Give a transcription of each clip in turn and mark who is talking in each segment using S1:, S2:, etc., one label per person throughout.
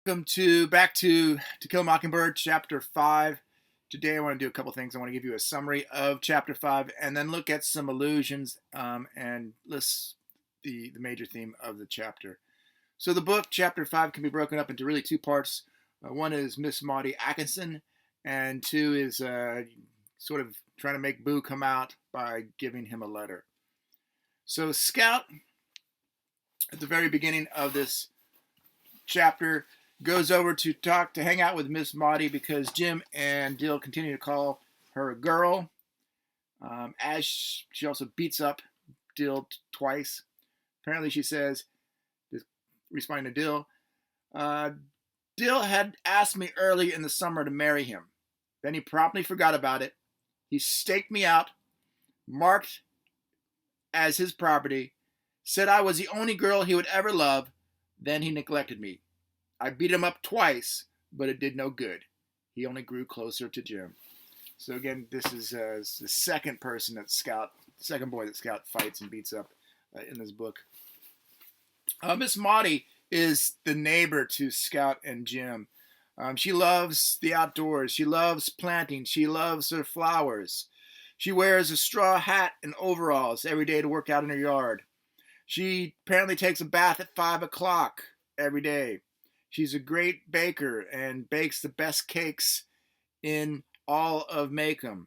S1: Welcome to Kill A Mockingbird, Chapter 5. Today I want to do a couple things. I want to give you a summary of Chapter 5 and then look at some allusions and list the major theme of the chapter. So the book, Chapter 5, can be broken up into really two parts. One is Miss Maudie Atkinson, and two is sort of trying to make Boo come out by giving him a letter. So Scout, at the very beginning of this chapter, goes over to hang out with Miss Maudie because Jim and Dill continue to call her a girl. As she also beats up Dill twice. Apparently, she says, responding to Dill, Dill had asked me early in the summer to marry him. Then he promptly forgot about it. He staked me out, marked as his property, said I was the only girl he would ever love. Then he neglected me. I beat him up twice, but it did no good. He only grew closer to Jim. So again, this is the second boy that Scout fights and beats up in this book. Miss Maudie is the neighbor to Scout and Jim. She loves the outdoors. She loves planting. She loves her flowers. She wears a straw hat and overalls every day to work out in her yard. She apparently takes a bath at 5 o'clock every day. She's a great baker and bakes the best cakes in all of Macomb.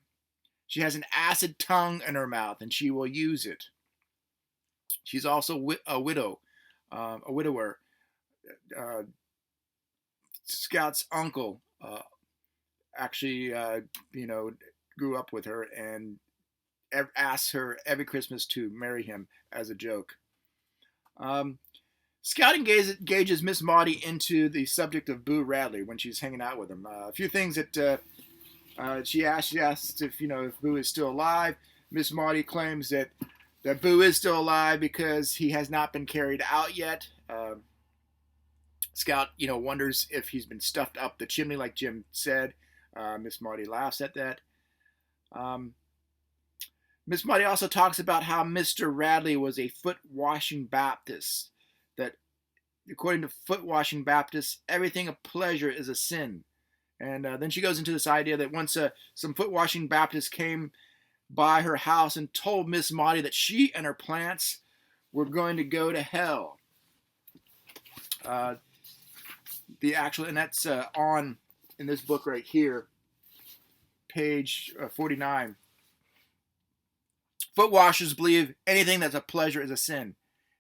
S1: She has an acid tongue in her mouth, and she will use it. She's also a widower. Scout's uncle actually, grew up with her and asks her every Christmas to marry him as a joke. Scout engages Miss Maudie into the subject of Boo Radley when she's hanging out with him. A few things that she asks if Boo is still alive. Miss Maudie claims that Boo is still alive because he has not been carried out yet. Scout, wonders if he's been stuffed up the chimney like Jim said. Miss Maudie laughs at that. Miss Maudie also talks about how Mr. Radley was a foot-washing Baptist. That according to foot-washing Baptists, everything of pleasure is a sin. And then she goes into this idea that once some foot-washing Baptists came by her house and told Miss Maudie that she and her plants were going to go to hell. And that's on in this book right here, page 49. Foot washers believe anything that's a pleasure is a sin.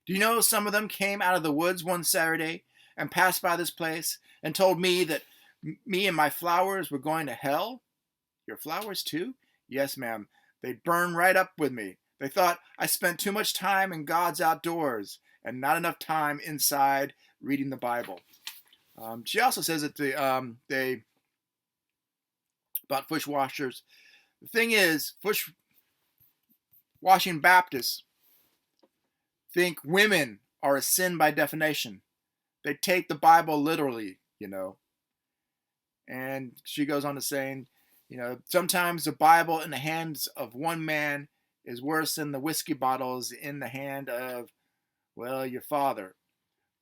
S1: Do you know some of them came out of the woods one Saturday and passed by this place and told me that me and my flowers were going to hell? Your flowers too? Yes, ma'am. They'd burn right up with me. They thought I spent too much time in God's outdoors and not enough time inside reading the Bible. She also says that about foot washers. The thing is, foot washing Baptists think women are a sin by definition. They take the Bible literally, And she goes on to saying, sometimes the Bible in the hands of one man is worse than the whiskey bottles in the hand of, your father.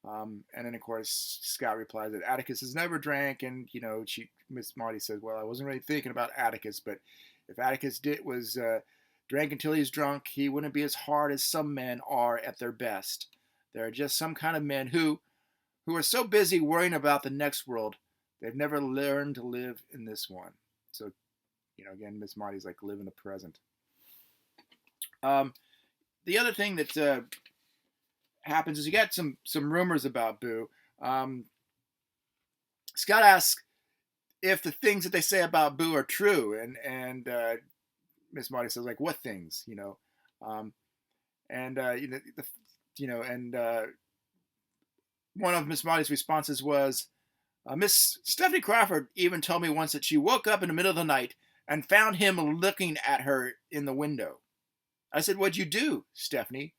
S1: And then, of course, Scott replies that Atticus has never drank, and, Miss Maudie says, I wasn't really thinking about Atticus, but if Atticus drank until he's drunk, he wouldn't be as hard as some men are at their best. There are just some kind of men who are so busy worrying about the next world, they've never learned to live in this one. So, again, Miss Maudie's like, live in the present. The other thing that happens is you got some rumors about Boo. Scott asks if the things that they say about Boo are true, and Miss Maudie says, like, what things, one of Miss Maudie's responses was, Miss Stephanie Crawford even told me once that she woke up in the middle of the night and found him looking at her in the window. I said, what'd you do, Stephanie?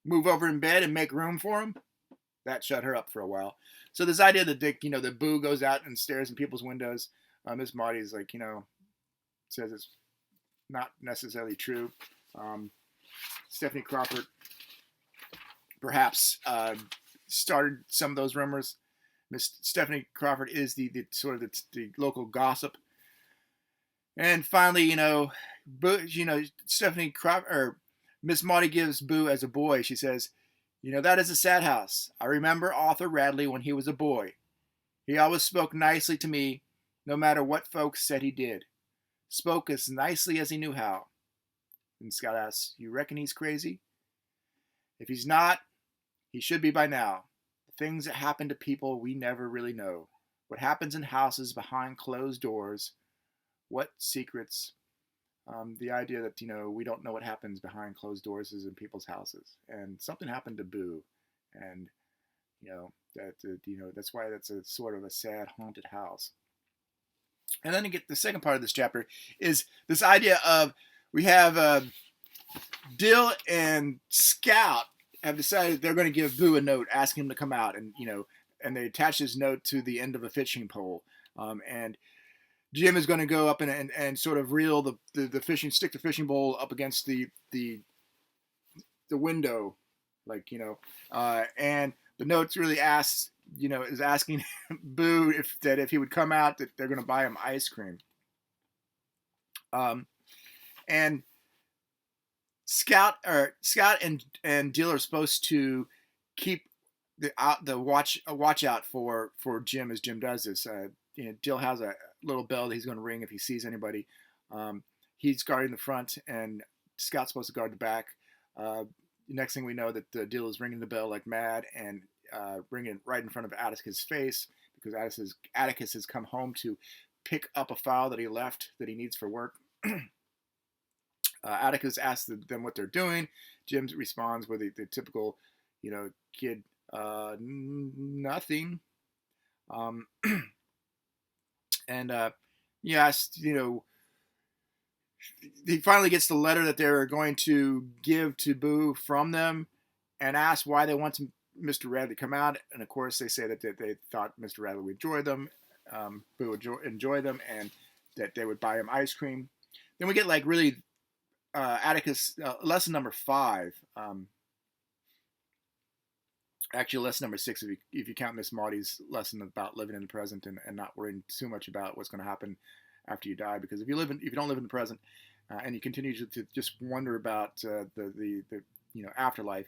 S1: Move over in bed and make room for him? That shut her up for a while. So this idea that that Boo goes out and stares in people's windows, Miss Maudie's like, says it's not necessarily true. Stephanie Crawford perhaps started some of those rumors. Miss Stephanie Crawford is the sort of the local gossip. And finally, Boo, Stephanie Crawford, or Miss Maudie gives Boo as a boy. She says, that is a sad house. I remember Arthur Radley when he was a boy. He always spoke nicely to me, no matter what folks said he did. Spoke as nicely as he knew how. And Scott asks, you reckon he's crazy? If he's not, he should be by now. The things that happen to people we never really know. What happens in houses behind closed doors. What secrets. The idea that, we don't know what happens behind closed doors is in people's houses. And something happened to Boo. And, that's why that's a sort of a sad, haunted house. And then you get the second part of this chapter is this idea of we have Dill and Scout have decided they're going to give Boo a note asking him to come out. And, and they attach this note to the end of a fishing pole. And Jim is going to go up and sort of reel the stick the fishing pole up against the window, and the note really asks, is asking Boo if he would come out, that they're going to buy him ice cream. And Scout and Dill are supposed to keep the watch out for Jim as Jim does this. Dill has a little bell that he's going to ring if he sees anybody. He's guarding the front, and Scout's supposed to guard the back. Next thing we know, that Dill is ringing the bell like mad and ringing it right in front of Atticus' face, because Atticus has come home to pick up a file that he left that he needs for work. Atticus asks them what they're doing. Jim responds with the typical, kid, nothing. And yes, he finally gets the letter that they're going to give to Boo from them, and asks why they want Mr. Radley to come out. And of course, they say that they thought Mr. Radley would enjoy them, Boo would enjoy them, and that they would buy him ice cream. Then we get really Atticus lesson number 5. Actually, lesson number 6, if you count Miss Maudie's lesson about living in the present and not worrying too much about what's going to happen after you die. Because if you don't live in the present and you continue to just wonder about the afterlife,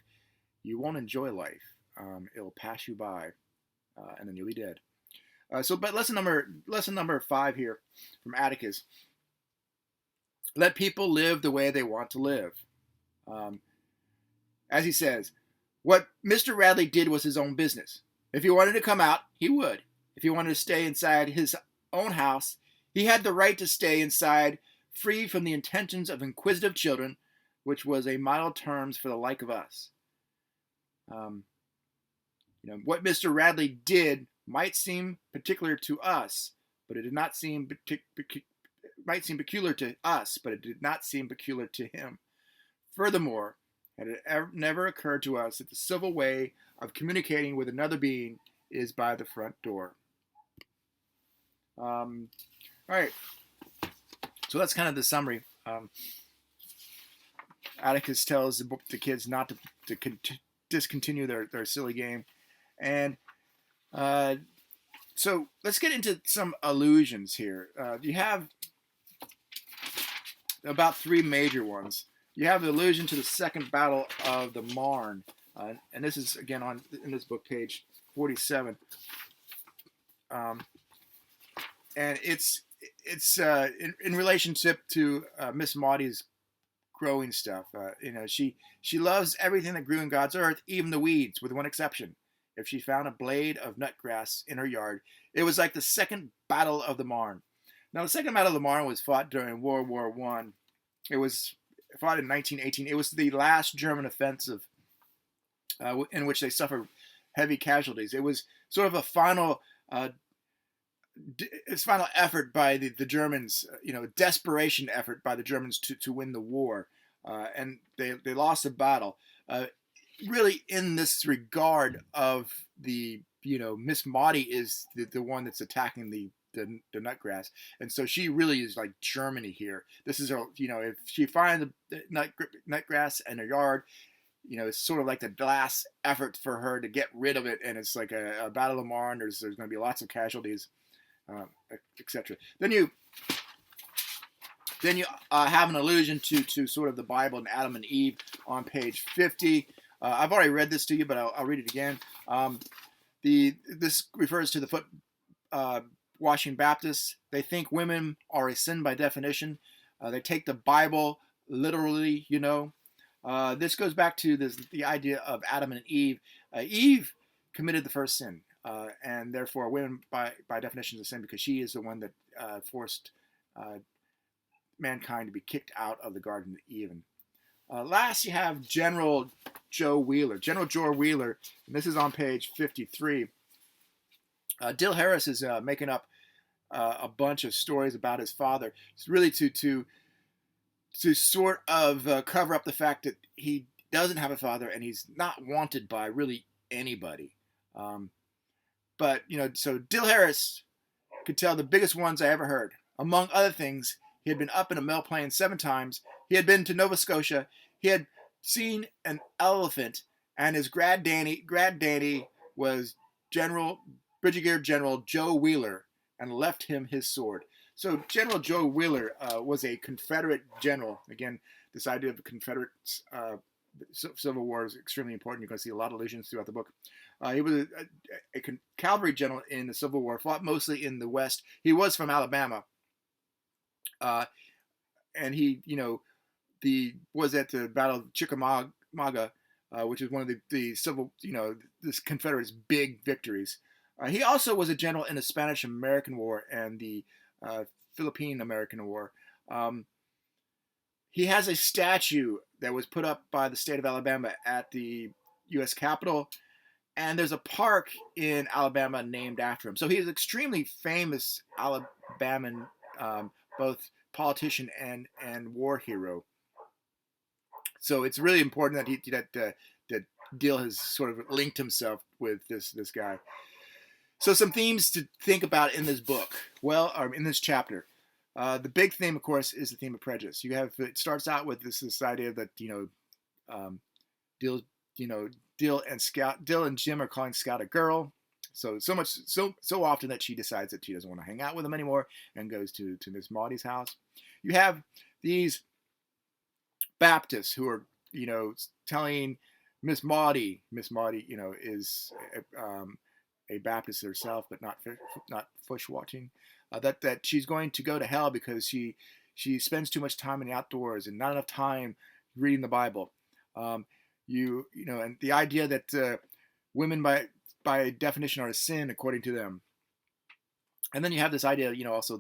S1: you won't enjoy life. It'll pass you by, and then you'll be dead. But lesson number 5 here from Atticus. Let people live the way they want to live. As he says, what Mr. Radley did was his own business. If he wanted to come out, he would. If he wanted to stay inside his own house, he had the right to stay inside, free from the intentions of inquisitive children, which was a model terms for the like of us. What Mr. Radley did might seem particular to us, but it did not seem might seem peculiar to us, but it did not seem peculiar to him. Furthermore, had it never occurred to us that the civil way of communicating with another being is by the front door. All right. So that's kind of the summary. Atticus tells the kids not to discontinue their silly game. And so let's get into some allusions here. You have about 3 major ones. You have the allusion to the Second Battle of the Marne, and this is again in this book, page 47, and it's in relationship to Miss Maudie's growing stuff. She loves everything that grew in God's earth, even the weeds, with one exception. If she found a blade of nutgrass in her yard, it was like the Second Battle of the Marne. Now, the Second Battle of the Marne was fought during World War I. It was fought in 1918. It was the last German offensive in which they suffered heavy casualties. It was sort of a final effort by the Germans, desperation effort by the Germans to win the war. And they lost the battle. Really, in this regard of Miss Maudie is the one that's attacking the nutgrass, and so she really is like Germany here. This is her, if she finds the nutgrass in her yard, it's sort of like the last effort for her to get rid of it, and it's like a battle of Marne. There's going to be lots of casualties, etc. Then you have an allusion to sort of the Bible and Adam and Eve on page 50. I've already read this to you, but I'll read it again. This refers to the foot washing Baptists. They think women are a sin by definition. They take the Bible literally, This goes back to the idea of Adam and Eve. Eve committed the first sin, and therefore women by definition is a sin because she is the one that forced mankind to be kicked out of the Garden of Eden. Last, you have General Joe Wheeler. General Joe Wheeler, and this is on page 53. Dill Harris is making up a bunch of stories about his father. It's really to sort of cover up the fact that he doesn't have a father and he's not wanted by really anybody. But so Dill Harris could tell the biggest ones I ever heard. Among other things, he had been up in a mail plane 7 times. He had been to Nova Scotia. He had seen an elephant, and his grad daddy was Brigadier General Joe Wheeler, and left him his sword. So General Joe Wheeler was a Confederate general. Again, this idea of the Confederate Civil War is extremely important. You're going to see a lot of allusions throughout the book. He was a cavalry general in the Civil War, fought mostly in the West. He was from Alabama. And he, was at the Battle of Chickamauga, which is one of the civil, this Confederate's big victories. He also was a general in the Spanish-American War and the Philippine-American War. He has a statue that was put up by the state of Alabama at the U.S. Capitol, and there's a park in Alabama named after him. So he's an extremely famous Alabaman, both politician and war hero. So it's really important that that Dill has sort of linked himself with this guy. So some themes to think about in this book. Well, or in this chapter, the big theme, of course, is the theme of prejudice. It starts out with this idea that Dill and Jim are calling Scout a girl. So often that she decides that she doesn't want to hang out with him anymore and goes to Miss Maudie's house. You have these Baptists who are telling Miss Maudie, is a Baptist herself, but not bushwatching, that she's going to go to hell because she spends too much time in the outdoors and not enough time reading the Bible. And the idea that women by definition are a sin according to them. And then you have this idea, also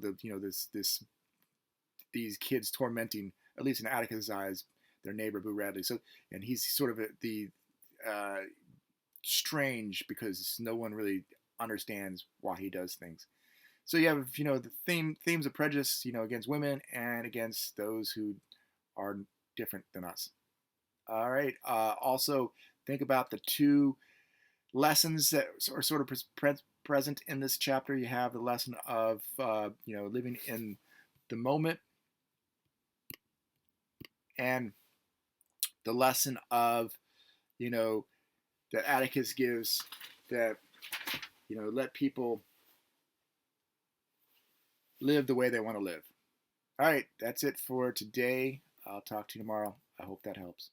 S1: these kids tormenting, at least in Atticus' eyes, their neighbor Boo Radley. So, and he's sort of the strange because no one really understands why he does things. So you have the themes of prejudice, against women and against those who are different than us. All right. Also, think about the 2 lessons that are sort of present in this chapter. You have the lesson of living in the moment, and the lesson of that Atticus gives, that let people live the way they want to live. All right, that's it for today. I'll talk to you tomorrow. I hope that helps.